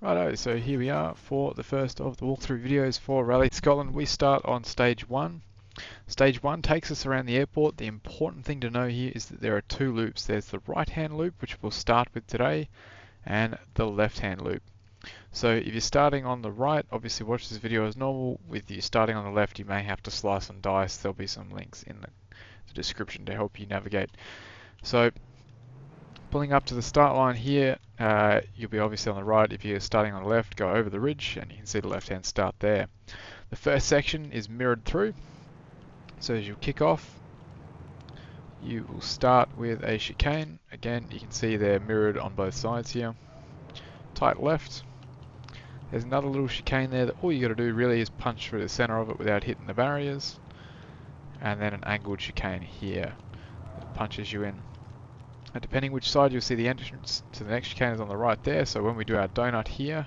Righto, so here we are for the first of the walkthrough videos for Rally Scotland. We start on stage 1. Stage 1 takes us around the airport. The important thing to know here is that there are two loops. There's the right hand loop, which we'll start with today, and the left hand loop. So if you're starting on the right, obviously watch this video as normal. With you starting on the left, you may have to slice and dice. There'll be some links in the description to help you navigate. So pulling up to the start line here, you'll be obviously on the right. If you're starting on the left, go over the ridge and you can see the left hand start there. The first section is mirrored through. So as you kick off, you will start with a chicane. Again, you can see they're mirrored on both sides here. Tight left. There's another little chicane there that all you got to do really is punch through the center of it without hitting the barriers. And then an angled chicane here that punches you in. And depending which side, you'll see the entrance to the next chicane is on the right there. So when we do our donut here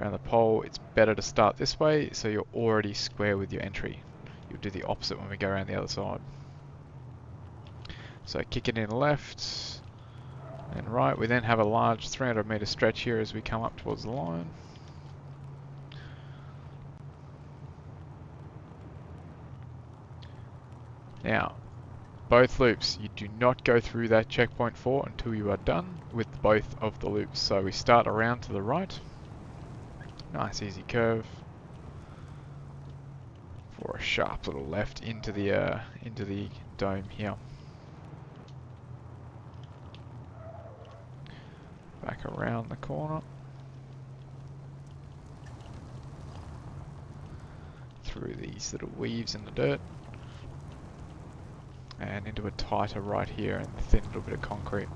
around the pole, it's better to start this way so you're already square with your entry. You'll do the opposite when we go around the other side. So kick it in left and right. We then have a large 300 meter stretch here as we come up towards the line. Now, both loops, you do not go through that checkpoint for until you are done with both of the loops. So we start around to the right. Nice easy curve for a sharp little left into the dome here. Back around the corner. Through these little weaves in the dirt. And into a tighter right here and thin little bit of concrete.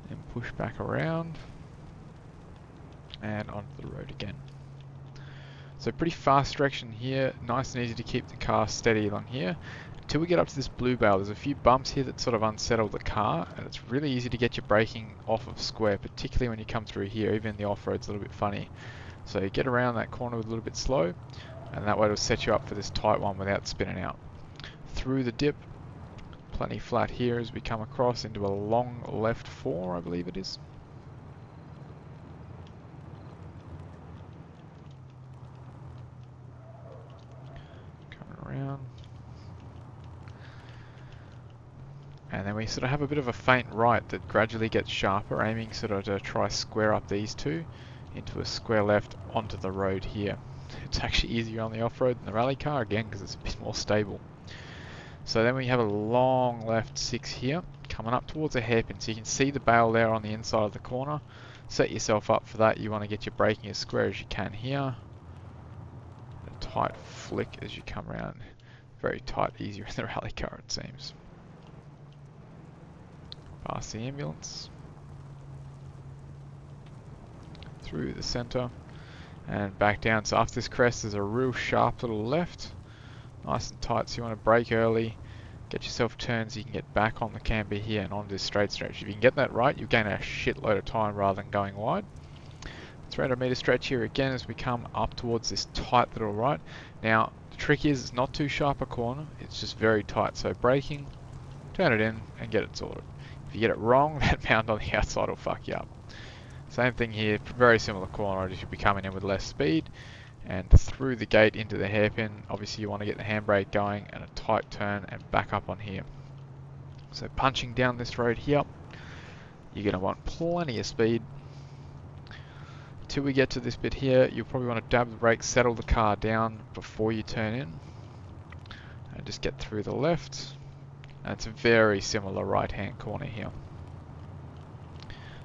And push back around and onto the road again. So pretty fast direction here, nice and easy to keep the car steady along here. Until we get up to this blue bale, there's a few bumps here that sort of unsettle the car, and it's really easy to get your braking off of square, particularly when you come through here. Even the off-road's a little bit funny. So you get around that corner with a little bit slow, and that way it'll set you up for this tight one without spinning out. Through the dip, plenty flat here as we come across into a long left 4, I believe it is. Coming around. And then we sort of have a bit of a faint right that gradually gets sharper, aiming sort of to try square up these two into a square left onto the road here. It's actually easier on the off-road than the rally car, again, because it's a bit more stable. So then we have a long left 6 here, coming up towards a hairpin. So you can see the bale there on the inside of the corner. Set yourself up for that. You want to get your braking as square as you can here. A tight flick as you come around. Very tight, easier in the rally car, it seems. Past the ambulance. Through the center. And back down. So after this crest, there's a real sharp little left. Nice and tight, so you want to brake early. Get yourself turned so you can get back on the camber here and on this straight stretch. If you can get that right, you gain a shitload of time rather than going wide. 300 meter stretch here again as we come up towards this tight little right. Now, the trick is it's not too sharp a corner. It's just very tight. So braking, turn it in and get it sorted. If you get it wrong, that mound on the outside will fuck you up. Same thing here, very similar corner, you should be coming in with less speed and through the gate into the hairpin. Obviously you want to get the handbrake going and a tight turn and back up on here. So punching down this road here, you're going to want plenty of speed. Till we get to this bit here, you'll probably want to dab the brakes, settle the car down before you turn in and just get through the left. And it's a very similar right hand corner here.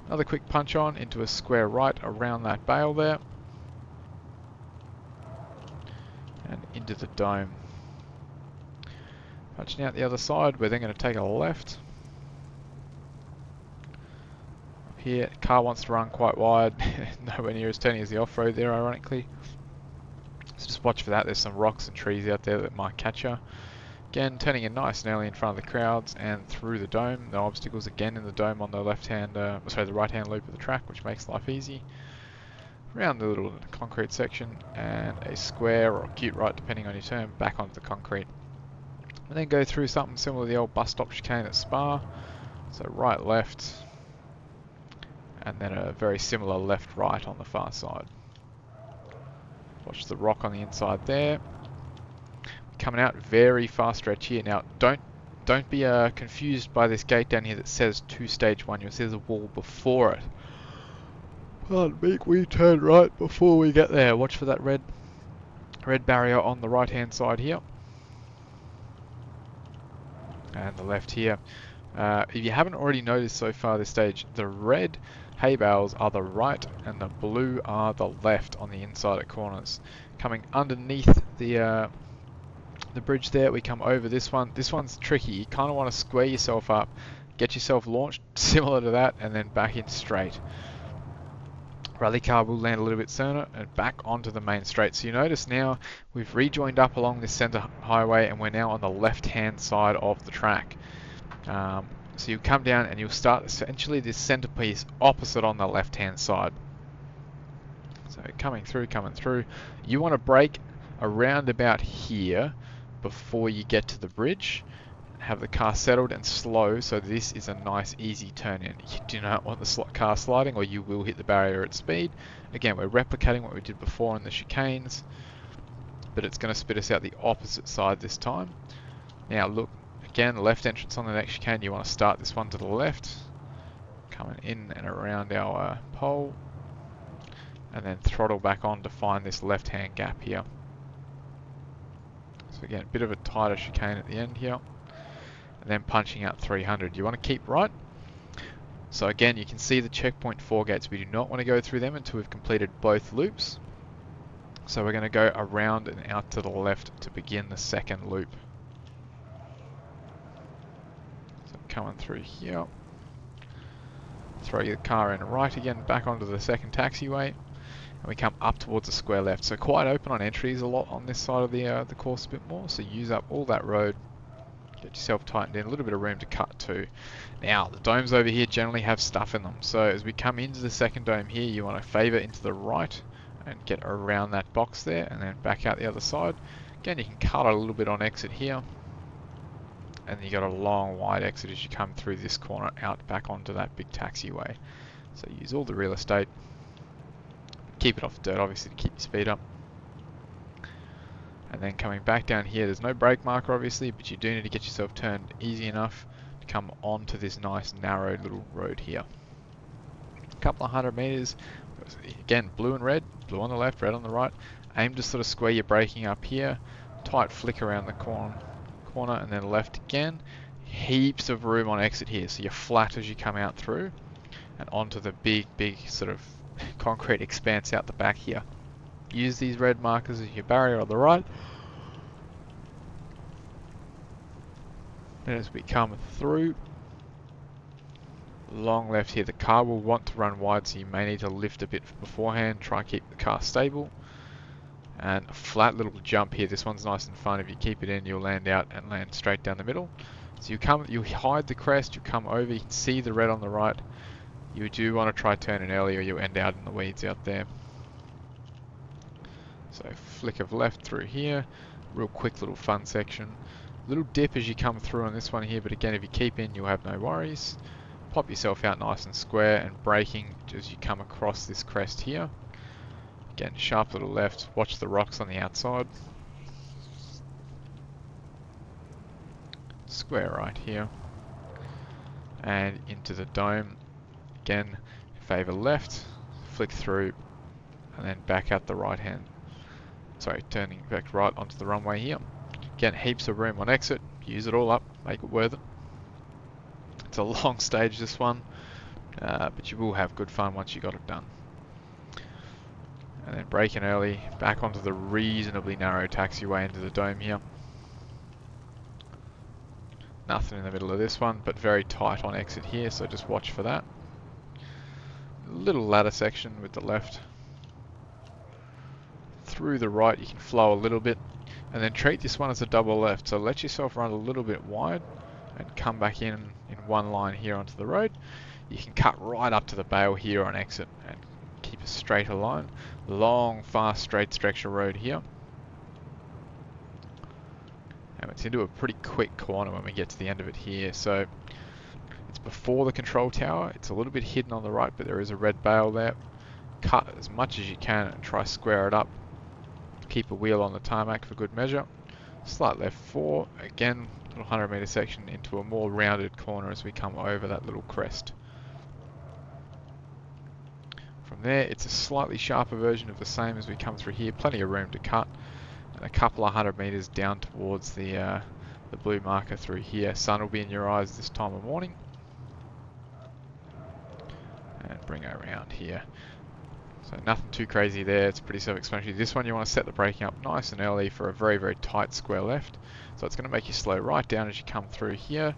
Another quick punch on into a square right around that bale there. And into the dome. Punching out the other side, we're then going to take a left. Up here, the car wants to run quite wide. Nowhere near as turny as the off-road there, ironically. So just watch for that. There's some rocks and trees out there that might catch you. Again, turning in nice and early in front of the crowds and through the dome. No obstacles again in the dome on the the right-hand loop of the track, which makes life easy. Around the little concrete section and a square or acute right, depending on your turn, back onto the concrete. And then go through something similar to the old bus stop chicane at Spa. So right, left, and then a very similar left-right on the far side. Watch the rock on the inside there. Coming out very fast stretch here. Now don't be confused by this gate down here that says 2 stage 1. You'll see there's a wall before it. Pardon me, we turn right before we get there. Watch for that red barrier on the right hand side here. And the left here. If you haven't already noticed so far this stage, the red hay bales are the right and the blue are the left on the inside at corners. Coming underneath the bridge there, we come over this one. This one's tricky. You kind of want to square yourself up, get yourself launched similar to that, and then back in straight. Rally car will land a little bit sooner and back onto the main straight. So you notice now we've rejoined up along this center highway and we're now on the left hand side of the track. So you come down and you'll start essentially this centerpiece opposite on the left hand side. So coming through, you want to brake around about here before you get to the bridge. Have the car settled and slow, so this is a nice easy turn in. You do not want the car sliding or you will hit the barrier at speed. Again, we're replicating what we did before in the chicanes, but it's going to spit us out the opposite side this time. Now look, again, left entrance on the next chicane. You want to start this one to the left, coming in and around our pole, and then throttle back on to find this left hand gap here. So again, a bit of a tighter chicane at the end here. And then punching out 300. You want to keep right. So again, you can see the checkpoint 4 gates. We do not want to go through them until we've completed both loops. So we're going to go around and out to the left to begin the second loop. So coming through here. Throw your car in right again, back onto the second taxiway. And we come up towards the square left. So quite open on entries a lot on this side of the course a bit more. So use up all that road. Get yourself tightened in, a little bit of room to cut too. Now, the domes over here generally have stuff in them. So as we come into the second dome here, you want to favour into the right and get around that box there and then back out the other side. Again, you can cut a little bit on exit here. And then you got a long wide exit as you come through this corner out back onto that big taxiway. So use all the real estate. Keep it off the dirt, obviously, to keep your speed up. And then coming back down here, there's no brake marker obviously, but you do need to get yourself turned easy enough to come onto this nice narrow little road here. A couple of 100 meters, again blue and red, blue on the left, red on the right. Aim to sort of square your braking up here, tight flick around the corner and then left again. Heaps of room on exit here, so you're flat as you come out through and onto the big sort of concrete expanse out the back here. Use these red markers as your barrier on the right. And as we come through, long left here, the car will want to run wide, so you may need to lift a bit beforehand, try and keep the car stable. And a flat little jump here, this one's nice and fun. If you keep it in, you'll land out and land straight down the middle. So you hide the crest, you come over, you can see the red on the right. You do want to try turning early or you'll end out in the weeds out there. So flick of left through here, real quick little fun section. Little dip as you come through on this one here, but again, if you keep in, you'll have no worries. Pop yourself out nice and square and braking as you come across this crest here. Again, sharp little left, watch the rocks on the outside. Square right here. And into the dome. Again, favour left, flick through, and then back out the right hand. Sorry, turning back right onto the runway here. Again, heaps of room on exit. Use it all up, make it worth it. It's a long stage, this one, but you will have good fun once you got it done. And then braking early, back onto the reasonably narrow taxiway into the dome here. Nothing in the middle of this one, but very tight on exit here, so just watch for that. Little ladder section with the left. Through the right, you can flow a little bit, and then treat this one as a double left. So let yourself run a little bit wide, and come back in one line here onto the road. You can cut right up to the bale here on exit, and keep a straighter line. Long, fast, straight stretch of road here. And it's into a pretty quick corner when we get to the end of it here. So It's before the control tower. It's a little bit hidden on the right, but there is a red bale there. Cut as much as you can and try to square it up. Keep a wheel on the tarmac for good measure. Slight left 4, again, little 100-meter section into a more rounded corner as we come over that little crest. From there, it's a slightly sharper version of the same as we come through here. Plenty of room to cut, and a couple of 100 meters down towards the blue marker through here. Sun will be in your eyes this time of morning. And bring it around here. So nothing too crazy there, it's pretty self-explanatory. This one you want to set the braking up nice and early for a very, very tight square left. So it's going to make you slow right down as you come through here.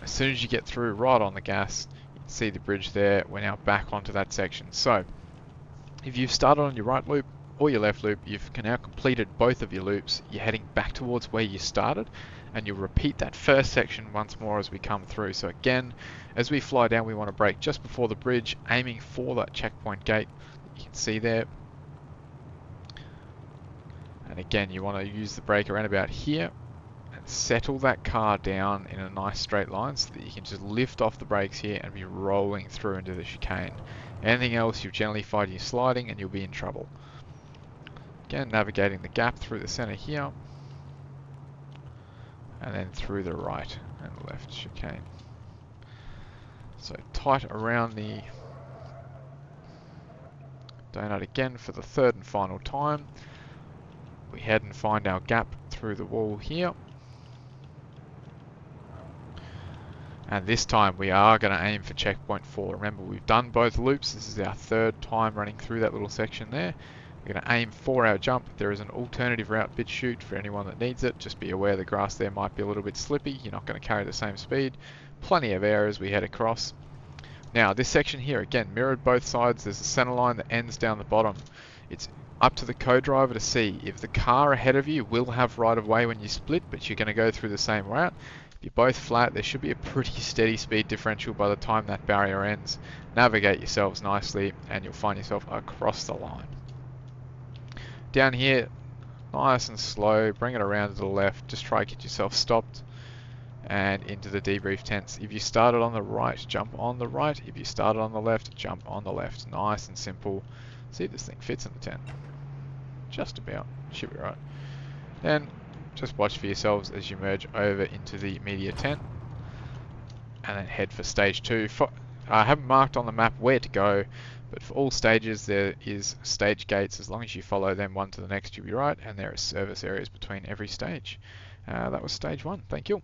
As soon as you get through right on the gas, you can see the bridge there. We're now back onto that section. So if you've started on your right loop or your left loop, you've now completed both of your loops. You're heading back towards where you started, and you'll repeat that first section once more as we come through. So again, as we fly down, we want to brake just before the bridge, aiming for that checkpoint gate you can see there. And again, you want to use the brake around about here and settle that car down in a nice straight line so that you can just lift off the brakes here and be rolling through into the chicane. Anything else, you'll generally find you sliding and you'll be in trouble. Again, navigating the gap through the center here, and then through the right and left chicane. So tight around the donut again for the third and final time. We head and find our gap through the wall here. And this time we are going to aim for checkpoint 4. Remember, we've done both loops. This is our third time running through that little section there. We're going to aim for our jump. There is an alternative route bit chute for anyone that needs it. Just be aware the grass there might be a little bit slippy. You're not going to carry the same speed. Plenty of air as we head across. Now this section here, again, mirrored both sides. There's a center line that ends down the bottom. It's up to the co-driver to see if the car ahead of you will have right of way when you split, but you're going to go through the same route. If you're both flat, there should be a pretty steady speed differential by the time that barrier ends. Navigate yourselves nicely and you'll find yourself across the line. Down here, nice and slow, bring it around to the left, just try to get yourself stopped and into the debrief tents. If you started on the right, jump on the right. If you started on the left, jump on the left. Nice and simple. See if this thing fits in the tent. Just about, should be right. Then just watch for yourselves as you merge over into the media tent and then head for stage 2. I haven't marked on the map where to go, but for all stages there is stage gates. As long as you follow them one to the next, you'll be right, and there are service areas between every stage. That was stage 1. Thank you.